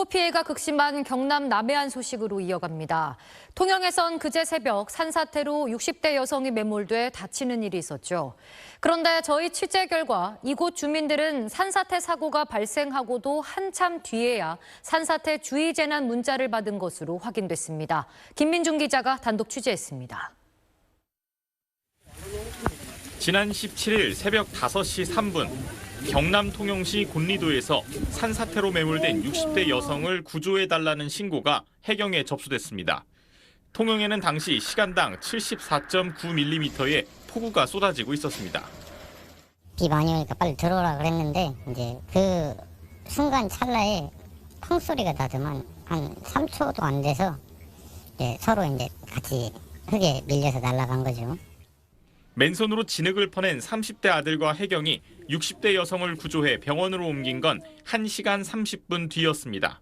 폭우 피해가 극심한 경남 남해안 소식으로 이어갑니다. 통영에선 그제 새벽 산사태로 60대 여성이 매몰돼 다치는 일이 있었죠. 그런데 저희 취재 결과 이곳 주민들은 산사태 사고가 발생하고도 한참 뒤에야 산사태 주의 재난 문자를 받은 것으로 확인됐습니다. 김민중 기자가 단독 취재했습니다. 지난 17일 새벽 5시 3분 경남 통영시 곤리도에서 산사태로 매몰된 60대 여성을 구조해달라는 신고가 해경에 접수됐습니다. 통영에는 당시 시간당 74.9mm의 폭우가 쏟아지고 있었습니다. 비 많이 오니까 빨리 들어오라 그랬는데 이제 그 순간 찰나에 펑 소리가 나더만 한 3초도 안 돼서 서로 이제 같이 흙에 밀려서 날아간 거죠. 맨손으로 진흙을 퍼낸 30대 아들과 해경이 60대 여성을 구조해 병원으로 옮긴 건 1시간 30분 뒤였습니다.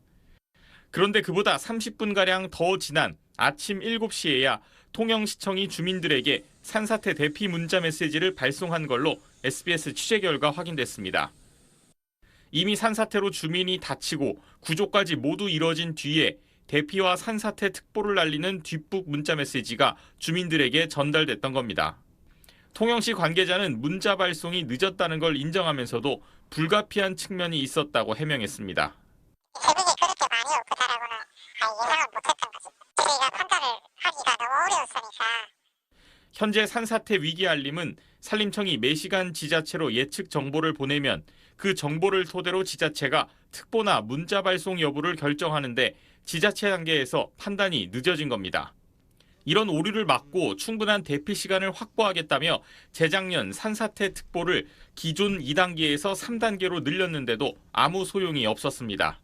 그런데 그보다 30분가량 더 지난 아침 7시에야 통영시청이 주민들에게 산사태 대피 문자 메시지를 발송한 걸로 SBS 취재 결과 확인됐습니다. 이미 산사태로 주민이 다치고 구조까지 모두 이뤄진 뒤에 대피와 산사태 특보를 날리는 뒷북 문자 메시지가 주민들에게 전달됐던 겁니다. 통영시 관계자는 문자 발송이 늦었다는 걸 인정하면서도 불가피한 측면이 있었다고 해명했습니다. 새벽에 그렇게 많이 올 거다라고는 예상을 못했던 거지. 저희가 판단을 하기가 너무 어려웠으니까. 현재 산사태 위기 알림은 산림청이 매시간 지자체로 예측 정보를 보내면 그 정보를 토대로 지자체가 특보나 문자 발송 여부를 결정하는데 지자체 단계에서 판단이 늦어진 겁니다. 이런 오류를 막고 충분한 대피 시간을 확보하겠다며 재작년 산사태 특보를 기존 2단계에서 3단계로 늘렸는데도 아무 소용이 없었습니다.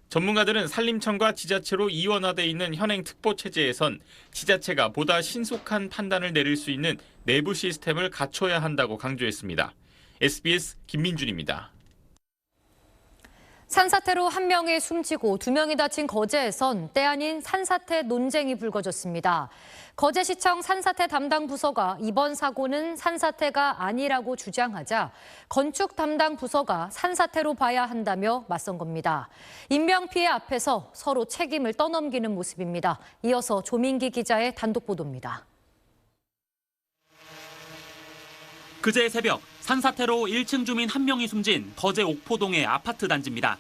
전문가들은 산림청과 지자체로 이원화돼 있는 현행 특보 체제에선 지자체가 보다 신속한 판단을 내릴 수 있는 내부 시스템을 갖춰야 한다고 강조했습니다. SBS 김민준입니다. 산사태로 1명이 숨지고 2명이 다친 거제에선 때 아닌 산사태 논쟁이 불거졌습니다. 거제시청 산사태 담당 부서가 이번 사고는 산사태가 아니라고 주장하자 건축 담당 부서가 산사태로 봐야 한다며 맞선 겁니다. 인명피해 앞에서 서로 책임을 떠넘기는 모습입니다. 이어서 조민기 기자의 단독 보도입니다. 그제 새벽 산사태로 1층 주민 1명이 숨진 거제 옥포동의 아파트 단지입니다.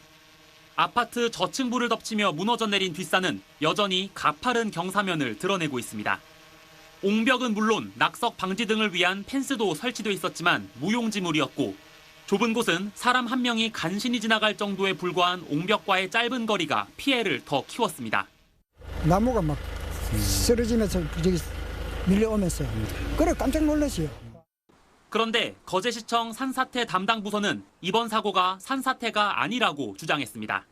아파트 저층부를 덮치며 무너져 내린 뒷산은 여전히 가파른 경사면을 드러내고 있습니다. 옹벽은 물론 낙석 방지 등을 위한 펜스도 설치돼 있었지만 무용지물이었고 좁은 곳은 사람 1명이 간신히 지나갈 정도에 불과한 옹벽과의 짧은 거리가 피해를 더 키웠습니다. 나무가 막 쓰러지면서 밀려오면서 그래 깜짝 놀랐어요. 그런데 거제시청 산사태 담당 부서는 이번 사고가 산사태가 아니라고 주장했습니다.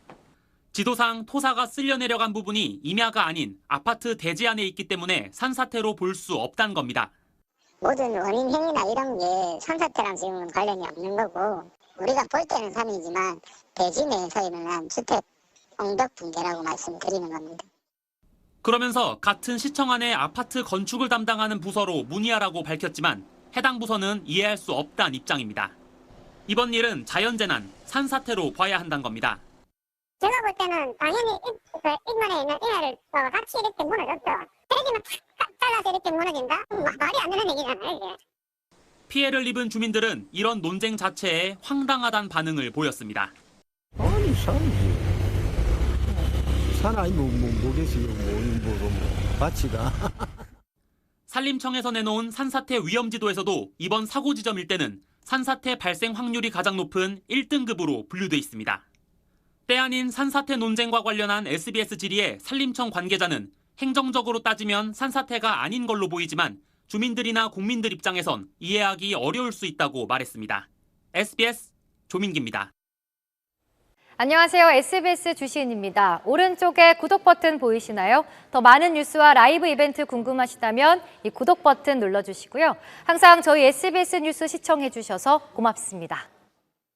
지도상 토사가 쓸려 내려간 부분이 임야가 아닌 아파트 대지 안에 있기 때문에 산사태로 볼 수 없다는 겁니다. 모든 원인 행위나 이런 게 산사태랑 지금은 관련이 없는 거고 우리가 볼 때는 산이지만 대지 내에서 일어난 주택 옹벽 붕괴라고 말씀드리는 겁니다. 그러면서 같은 시청 안에 아파트 건축을 담당하는 부서로 문의하라고 밝혔지만 해당 부서는 이해할 수 없다는 입장입니다. 이번 일은 자연재난, 산사태로 봐야 한다는 겁니다. 제가 볼 때는 당연히 인근에 있는 인해를 같이 이렇게 무너졌죠. 때리면 탁 잘라서 이렇게 무너진다? 말이 안 되는 얘기잖아요, 이게. 피해를 입은 주민들은 이런 논쟁 자체에 황당하다는 반응을 보였습니다. 아니 산이지. 산 아니면 뭐겠어요. 마치가. 산림청에서 내놓은 산사태 위험지도에서도 이번 사고 지점 일대는 산사태 발생 확률이 가장 높은 1등급으로 분류돼 있습니다. 때 아닌 산사태 논쟁과 관련한 SBS 질의에 산림청 관계자는 행정적으로 따지면 산사태가 아닌 걸로 보이지만 주민들이나 국민들 입장에선 이해하기 어려울 수 있다고 말했습니다. SBS 조민기입니다. 안녕하세요. SBS 주시은입니다. 오른쪽에 구독 버튼 보이시나요? 더 많은 뉴스와 라이브 이벤트 궁금하시다면 이 구독 버튼 눌러주시고요. 항상 저희 SBS 뉴스 시청해 주셔서 고맙습니다.